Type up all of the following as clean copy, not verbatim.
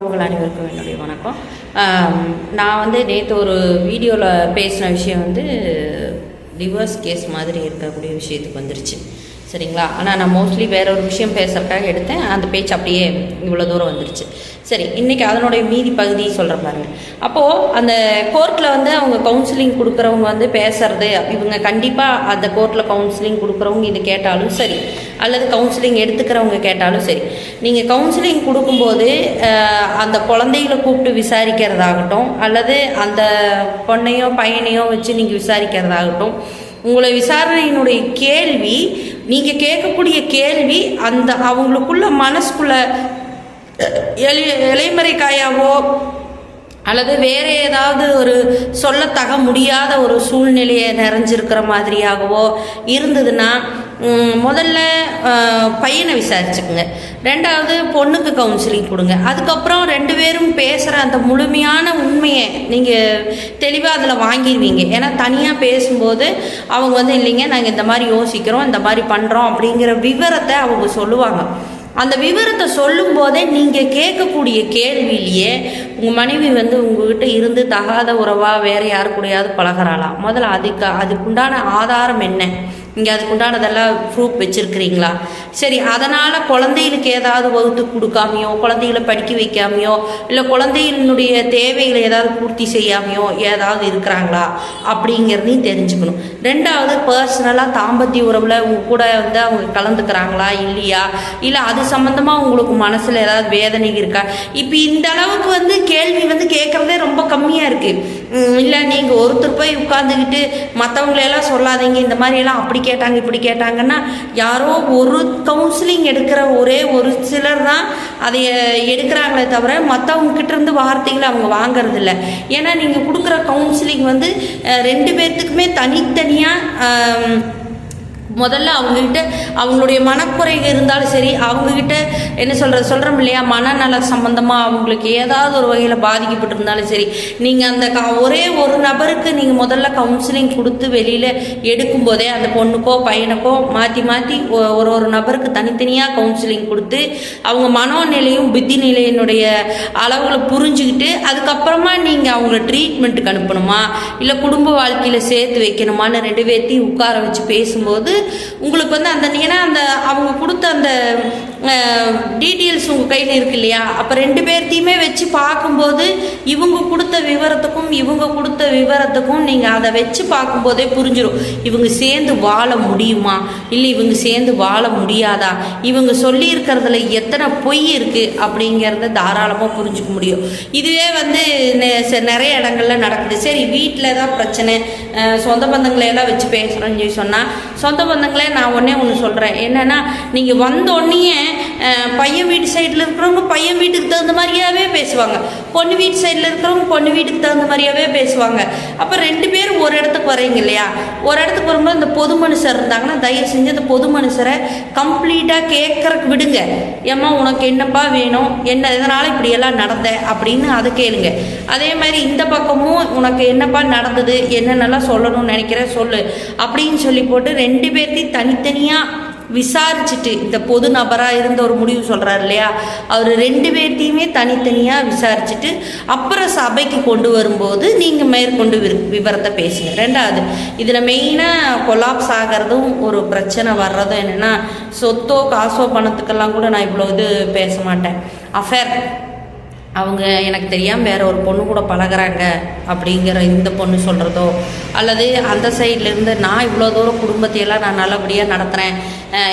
உங்கள் அனைவருக்கும் என்னுடைய வணக்கம். நான் நேற்று ஒரு வீடியோவில் பேசின விஷயம் டிவோர்ஸ் கேஸ் மாதிரி இருக்கக்கூடிய விஷயத்துக்கு வந்துருச்சு, சரிங்களா? ஆனால் நான் மோஸ்ட்லி வேற ஒரு விஷயம் பேசுறதுக்காக எடுத்தேன். அந்த பேச்சு அப்படியே இவ்வளோ தூரம் வந்துருச்சு. சரி, இன்றைக்கி அதனுடைய மீதி பகுதி சொல்கிறேன் பாருங்க. அப்போது அந்த கோர்ட்டில் அவங்க கவுன்சிலிங் கொடுக்குறவங்க பேசுறது, இவங்க கண்டிப்பாக அந்த கோர்ட்டில் கவுன்சிலிங் கொடுக்குறவங்க இது கேட்டாலும் சரி, அல்லது கவுன்சிலிங் எடுத்துக்கிறவங்க கேட்டாலும் சரி, நீங்கள் கவுன்சிலிங் கொடுக்கும்போது அந்த குழந்தைகளை கூப்பிட்டு விசாரிக்கிறதாகட்டும், அல்லது அந்த பொண்ணையோ பையனையோ வச்சு நீங்கள் விசாரிக்கிறதாகட்டும், உங்களை விசாரணையினுடைய கேள்வி, நீங்கள் கேட்கக்கூடிய கேள்வி அந்த அவங்களுக்குள்ள மனசுக்குள்ள இலைமறைக்காயாவோ அல்லது வேறு ஏதாவது ஒரு சொல்லத்தக முடியாத ஒரு சூழ்நிலையை நிறைஞ்சிருக்கிற மாதிரியாகவோ இருந்ததுன்னா முதல்ல பையனை விசாரிச்சுக்குங்க. ரெண்டாவது பொண்ணுக்கு கவுன்சிலிங் கொடுங்க. அதுக்கப்புறம் ரெண்டு பேரும் பேசுகிற அந்த முழுமையான உண்மையை நீங்கள் தெளிவாக அதில் வாங்கிடுவீங்க. ஏன்னா தனியாக பேசும்போது அவங்க இல்லைங்க நாங்கள் இந்த மாதிரி யோசிக்கிறோம், இந்த மாதிரி பண்ணுறோம் அப்படிங்கிற விவரத்தை அவங்க சொல்லுவாங்க. அந்த விவரத்தை சொல்லும் போதே நீங்கள் கேட்கக்கூடிய கேள்வியிலேயே உங்கள் மனைவி உங்ககிட்ட இருந்து தகாத உறவாக வேறு யாரு கூடயாவது பழகிறாளா, முதல்ல அதுக்குண்டான ஆதாரம் என்ன, இங்கே அதுக்குண்டானதெல்லாம் ப்ரூஃப் வச்சுருக்கிறீங்களா? சரி, அதனால் குழந்தைகளுக்கு ஏதாவது வகுத்து கொடுக்காமையோ, குழந்தைகளை படிக்க வைக்காமையோ, இல்லை குழந்தைகளுடைய தேவைகளை ஏதாவது பூர்த்தி செய்யாமையோ ஏதாவது இருக்கிறாங்களா அப்படிங்கிறதையும் தெரிஞ்சுக்கணும். ரெண்டாவது, பர்சனலாக தாம்பத்திய உறவில் உங்க கூட அவங்க கலந்துக்கிறாங்களா இல்லையா, இல்லை அது சம்மந்தமாக உங்களுக்கு மனசில் ஏதாவது வேதனை இருக்கா? இப்போ இந்த அளவுக்கு கேள்வி கேட்குறதே ரொம்ப கம்மியாக இருக்குது. இல்லை நீங்கள் ஒருத்தர் போய் உட்காந்துக்கிட்டு மற்றவங்களையெல்லாம் சொல்லாதீங்க, இந்த மாதிரியெல்லாம் அப்படி கேட்டாங்க இப்படி கேட்டாங்கன்னா, யாரோ ஒரு கவுன்சிலிங் எடுக்கிற ஒரே ஒரு சிலர் தான் அதை எடுக்கிறாங்களே தவிர மற்றவங்க கிட்ட இருந்து வார்த்தைகளை அவங்க வாங்கறது இல்லை. ஏன்னா நீங்கள் கொடுக்குற கவுன்சிலிங் ரெண்டு பேர்த்துக்குமே தனித்தனியாக முதல்ல அவங்கக்கிட்ட அவங்களுடைய மனக்குறைகள் இருந்தாலும் சரி, அவங்கக்கிட்ட என்ன சொல்கிறோம் இல்லையா, மனநல சம்மந்தமாக அவங்களுக்கு ஏதாவது ஒரு வகையில் பாதிக்கப்பட்டிருந்தாலும் சரி, நீங்கள் அந்த ஒரே ஒரு நபருக்கு நீங்கள் முதல்ல கவுன்சிலிங் கொடுத்து வெளியில் எடுக்கும்போதே அந்த பொண்ணுக்கோ பையனுக்கோ மாற்றி மாற்றி ஒரு நபருக்கு தனித்தனியாக கவுன்சிலிங் கொடுத்து அவங்க மனோநிலையும் புத்தி நிலையினுடைய அளவுகளை புரிஞ்சுக்கிட்டு அதுக்கப்புறமா நீங்கள் அவங்கள ட்ரீட்மெண்ட்டுக்கு அனுப்பணுமா இல்லை குடும்ப வாழ்க்கையில் சேர்த்து வைக்கணுமான்னு ரெண்டு பேர்த்தையும் உட்கார வச்சு பேசும்போது உங்களுக்கு அந்த ஏன்னா அந்த அவங்க கொடுத்த அந்த டீட்டெயில்ஸ் உங்கள் கையில் இருக்கு இல்லையா, அப்போ ரெண்டு பேர்த்தையுமே வச்சு பார்க்கும்போது இவங்க கொடுத்த விவரத்துக்கும் நீங்கள் அதை வச்சு பார்க்கும்போதே புரிஞ்சிடும் இவங்க சேர்ந்து வாழ முடியுமா இல்லை இவங்க சேர்ந்து வாழ முடியாதா, இவங்க சொல்லியிருக்கிறதுல எத்தனை பொய் இருக்குது அப்படிங்கிறத தாராளமாக புரிஞ்சுக்க முடியும். இதுவே நிறைய இடங்கள்ல நடக்குது. சரி, வீட்டில் தான் பிரச்சனை, சொந்த பந்தங்களையெல்லாம் வச்சு பேசுகிறோன்னு சொல்லி சொன்னால், சொந்த பந்தங்களே நான் ஒன்று சொல்கிறேன் என்னென்னா, நீங்கள் வந்தோடனே பையன் வீட்டு சைடில் இருக்கிறவங்க பையன் வீட்டுக்கு தகுந்த மாதிரியாவே பேசுவாங்க, பொண்ணு வீட்டு சைடில் இருக்கிறவங்க பொண்ணு வீட்டுக்கு தகுந்த மாதிரியாவே பேசுவாங்க. அப்போ ரெண்டு பேரும் ஒரு இடத்துக்கு வரீங்க இல்லையா, ஒரு இடத்துக்கு வரும்போது இந்த பொது மனுஷர் இருந்தாங்கன்னா தயவு செஞ்சு அந்த பொது மனுஷரை கம்ப்ளீட்டாக கேட்கறக்கு விடுங்க. ஏம்மா உனக்கு என்னப்பா வேணும், என்ன இதனால் இப்படியெல்லாம் நடந்த அப்படின்னு அதை கேளுங்க. அதே மாதிரி இந்த பக்கமும் உனக்கு என்னப்பா நடந்தது, என்னென்னலாம் சொல்லணும்னு நினைக்கிற சொல்லு அப்படின்னு சொல்லி போட்டு ரெண்டு பேர்த்தையும் தனித்தனியாக விசாரிச்சுட்டு, இந்த பொது நபராக இருந்த ஒரு முடிவு சொல்கிறார் இல்லையா, அவர் ரெண்டு பேர்த்தையுமே தனித்தனியாக விசாரிச்சுட்டு அப்புறம் சபைக்கு கொண்டு வரும்போது நீங்கள் மேற்கொண்டு விவரத்தை பேசுங்க. ரெண்டாவது, இதில் மெயினாக கொலாப்ஸ் ஆகிறதும் ஒரு பிரச்சனை வர்றதும் என்னென்னா, சொத்தோ காசோ பணத்துக்கெல்லாம் கூட நான் இவ்வளோ இது பேச மாட்டேன். அஃபேர், அவங்க எனக்கு தெரியாமல் வேற ஒரு பொண்ணு கூட பழகிறாங்க அப்படிங்கிற இந்த பொண்ணு சொல்கிறதோ, அல்லது அந்த சைட்லேருந்து நான் இவ்வளோ தூரம் குடும்பத்தையெல்லாம் நான் நல்லபடியாக நடத்துகிறேன்,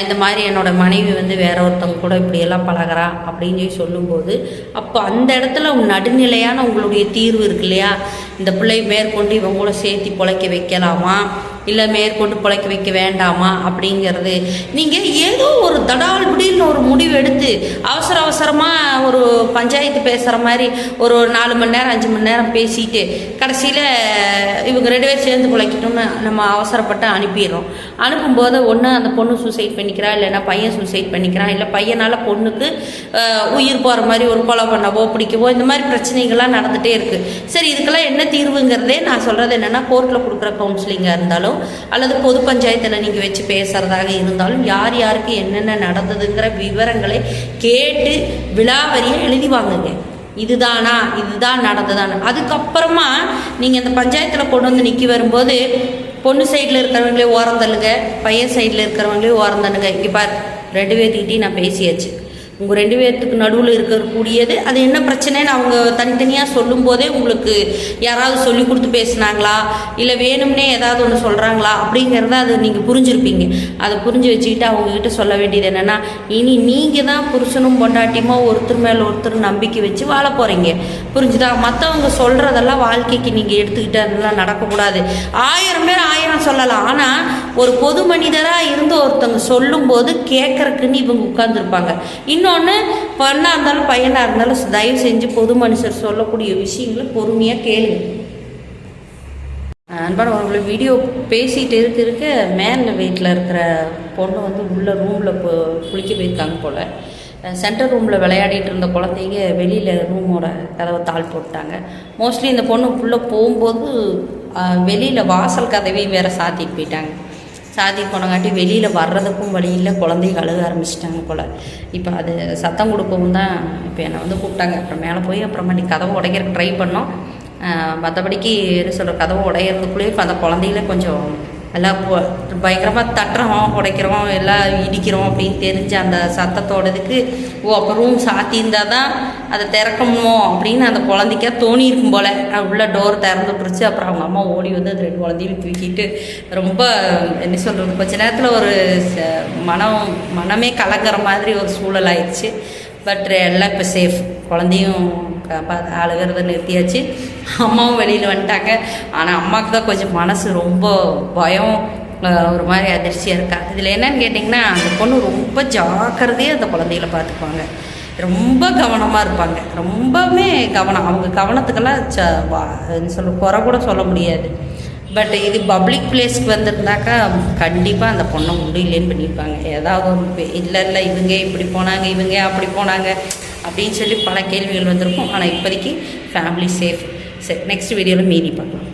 இந்த மாதிரி என்னோடய மனைவி வேற ஒருத்தவங்க கூட இப்படியெல்லாம் பழகிறா அப்படின்னு சொல்லும்போது, அப்போ அந்த இடத்துல நடுநிலையான உங்களுடைய தீர்வு இருக்கு இல்லையா, இந்த பிள்ளை மேற்கொண்டு இவங்க கூட சேர்த்து பிழைக்க வைக்கலாமா இல்லை மேற்கொண்டு பிழைக்க வைக்க வேண்டாமா அப்படிங்கிறது நீங்கள் ஏதோ ஒரு தடால் புடின்னு ஒரு முடிவு எடுத்து அவசரமாக ஒரு பஞ்சாயத்து பேசுகிற மாதிரி ஒரு 4 மணி நேரம் 5 மணி நேரம் பேசிட்டு கடைசியில் இவங்க ரெண்டு பேர் சேர்ந்து பிழைக்கட்டும்னு நம்ம அவசரப்பட்டு அனுப்பிடுறோம். அனுப்பும்போது ஒன்று அந்த பொண்ணு சூசைட் பண்ணிக்கிறா, இல்லைன்னா பையன் சூசைட் பண்ணிக்கிறான், இல்லை பையனால் பொண்ணுக்கு உயிர் போகிற மாதிரி ஒரு கொலை பண்ணவோ பிடிக்கவோ இந்த மாதிரி பிரச்சனைகள்லாம் நடந்துகிட்டே இருக்குது. சரி, இதுக்கெல்லாம் என்ன தீர்வுங்கிறதே நான் சொல்கிறது என்னென்னா, கோர்ட்டில் கொடுக்குற கவுன்சிலிங்காக இருந்தாலும் அல்லது பொது பஞ்சாயத்தில் நீங்கள் வச்சு பேசுகிறதாக இருந்தாலும் யார் யாருக்கு என்னென்ன நடந்ததுங்கிற விவரங்களை கேட்டு விலாவரியை எழுதி வாங்குங்க. இதுதான் நடந்ததானு. அதுக்கப்புறமா நீங்கள் இந்த பஞ்சாயத்தில் கொண்டு வந்து நிற்க வரும்போது பொண்ணு சைடில் இருக்கிறவங்களே ஓரம் தள்ளுங்க, பையன் சைடில் இருக்கிறவங்களே ஓரம் தள்ளுங்க. இங்கே பார் 2 பேர்த்துக்கிட்டையும் நான் பேசியாச்சு, உங்கள் 2 பேர்த்துக்கு நடுவில் இருக்கக்கூடியது அது என்ன பிரச்சனைன்னு அவங்க தனித்தனியாக சொல்லும்போதே உங்களுக்கு யாராவது சொல்லி கொடுத்து பேசுனாங்களா இல்லை வேணும்னே ஏதாவது ஒன்று சொல்கிறாங்களா அப்படிங்கிறத அது நீங்கள் புரிஞ்சுருப்பீங்க. அதை புரிஞ்சு வச்சுக்கிட்டு அவங்கக்கிட்ட சொல்ல வேண்டியது என்னென்னா, இனி நீங்கள் தான் புருஷனும் பொண்டாட்டியுமா ஒருத்தர் மேலே ஒருத்தர் நம்பிக்கை வச்சு வாழ போகிறீங்க. புரிஞ்சுதா? மற்றவங்க சொல்கிறதெல்லாம் வாழ்க்கைக்கு நீங்கள் எடுத்துக்கிட்டு அதெல்லாம் நடக்கக்கூடாது. 1000 பேர் 1000 சொல்லலாம், ஆனால் ஒரு பொது மனிதராக இருந்து ஒருத்தவங்க சொல்லும்போது கேட்குறக்குன்னு இவங்க உட்கார்ந்துருப்பாங்க. இன்னொன்று, பொண்ணாக இருந்தாலும் பையனாக இருந்தாலும் தயவு செஞ்சு பொது மனுஷர் சொல்லக்கூடிய விஷயங்களை பொறுமையாக கேளுங்க. அன்பான ஒரு வீடியோ பேசிகிட்டு இருக்க மேலே வீட்டில் இருக்கிற பொண்ணு வந்து உள்ள ரூமில் குளிக்க போயிருக்காங்க போல். சென்டர் ரூமில் விளையாடிட்டு இருந்த குழந்தைங்க வெளியில் ரூமோட கதவை தாள் போட்டாங்க. மோஸ்ட்லி இந்த பொண்ணு உள்ளே போகும்போது வெளியில் வாசல் கதவையும் வேறு சாத்திட்டு போயிட்டாங்க. சாதி போனங்காட்டி வெளியில் வர்றதுக்கும் வழியில் குழந்தைங்க அழுக ஆரம்பிச்சிட்டாங்க போல். இப்போ அது சத்தம் கொடுக்கவும் தான் இப்போ என்னை வந்து கூப்பிட்டாங்க. அப்புறம் மேலே போய் அப்புறமா கதவை உடைக்கிறதுக்கு ட்ரை பண்ணோம். மற்றபடிக்கு என்ன சொல்கிற, கதவை உடையிறதுக்குள்ளேயே இப்போ அந்த குழந்தைகளே கொஞ்சம் எல்லாம் பயங்கரமாக தட்டுறோம், உடைக்கிறோம், எல்லாம் இடிக்கிறோம் அப்படின்னு தெரிஞ்ச அந்த சத்தத்தோடதுக்கு அப்போ ரூம் சாத்தியிருந்தால் தான் அதை திறக்கணும் அப்படின்னு அந்த குழந்தைக்கா தோணியிருக்கும் போல். உள்ள டோர் திறந்து விட்டுருச்சு. அப்புறம் அவங்க அம்மா ஓடி வந்து அந்த 2 குழந்தையும் தூக்கிட்டு ரொம்ப என்ன சொல்கிறது, கொஞ்ச நேரத்தில் ஒரு மனமே கலக்கிற மாதிரி ஒரு சூழல் ஆயிடுச்சு. பட் எல்லாம் இப்போ சேஃப். குழந்தையும் அழுகிறத நிறுத்தியாச்சு, அம்மாவும் வெளியில் வந்துட்டாங்க. ஆனால் அம்மாவுக்கு தான் கொஞ்சம் மனசு ரொம்ப பயம், ஒரு மாதிரி அதிர்ச்சியாக இருக்கா. இதில் என்னன்னு கேட்டிங்கன்னா, அந்த பொண்ணு ரொம்ப ஜாக்கிரதையாக அந்த குழந்தைகளை பார்த்துக்குவாங்க, ரொம்ப கவனமாக இருப்பாங்க, ரொம்பவுமே கவனம். அவங்க கவனத்துக்கெல்லாம் குறை கூட சொல்ல முடியாது. பட் இது பப்ளிக் பிளேஸ்க்கு வந்திருந்தாக்கா கண்டிப்பாக அந்த பொண்ணை உண்டு இல்லைன்னு பண்ணியிருப்பாங்க. ஏதாவது ஒரு இல்லை இவங்க இப்படி போனாங்க, இவங்க அப்படி போனாங்க அப்படின்னு சொல்லி பல கேள்விகள் வந்திருக்கும். ஆனால் இப்போதைக்கு ஃபேமிலி சேஃப். சரி, நெக்ஸ்ட் வீடியோவில் மீறி பார்க்கலாம்.